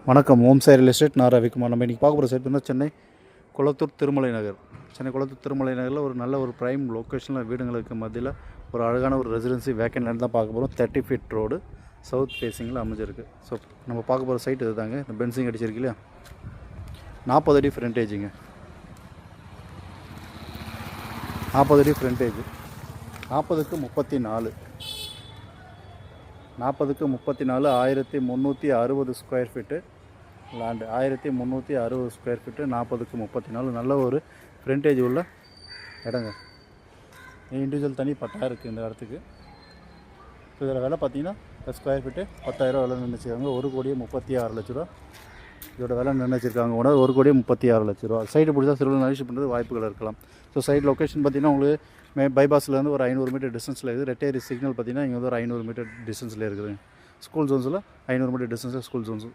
வணக்கம். ஓம் Sai real estate. நான் ரவிக்குமார். நம்ம இன்றைக்கி பார்க்க போகிற சைட் வந்து சென்னை குளத்தூர் திருமலை நகர். சென்னை குளத்தூர் திருமலை நகரில் ஒரு நல்ல ஒரு ப்ரைம் லொக்கேஷனில் வீடுங்களுக்கு மத்தியில் ஒரு அழகான ஒரு ரெசிடென்சி வேக்கன்ட் லேண்ட் தான் பார்க்க போகிறோம். 30 ஃபீட் ரோடு சவுத் ஃபேஸிங்கில் அமைஞ்சிருக்கு. ஸோ நம்ம பார்க்க போகிற சைட் இது தாங்க. இந்த பென்சிங் அடிச்சிருக்கு இல்லையா, 40 அடி ஃப்ரண்டேஜுங்க. 40 அடி ஃப்ரண்டேஜ், 40க்கு 34, 40க்கு 34, 1360 square feet land. 1360 square feet, 40க்கு 34. நல்ல ஒரு ஃப்ரண்டேஜ் உள்ள இடங்க. இண்டிவிஜுவல் தனி பட்டா இருக்குது இந்த இடத்துக்கு. ஸோ இதில் விலை பார்த்தீங்கன்னா ஸ்கொயர் ஃபீட்டு 10,000 விலை நிர்ணயிச்சிருக்காங்க. 1,36,00,000 இதோட விலை நிர்ணயிச்சிருக்காங்க. 1,36,00,000. சைடு பிடிச்சா சிறுவர்கள் நரிஷ் பண்ணுறது வாய்ப்புகள் இருக்கலாம். ஸோ சைட் லொக்கேஷன் பார்த்தீங்கன்னா உங்களுக்கு பைபாஸ்லேருந்து ஒரு 500 மீட்டர் டிஸ்டன்ஸில் இருக்குது. ரெட்டேரி சிக்னல் பார்த்தீங்கன்னா இங்கே வந்து ஒரு 500 மீட்டர் டிஸ்டன்ஸில் இருக்குது. ஸ்கூல் ஜோன்ஸில் 500 மீட்டர் டிஸ்டன்ஸில் ஸ்கூல் ஜோன்ஸ்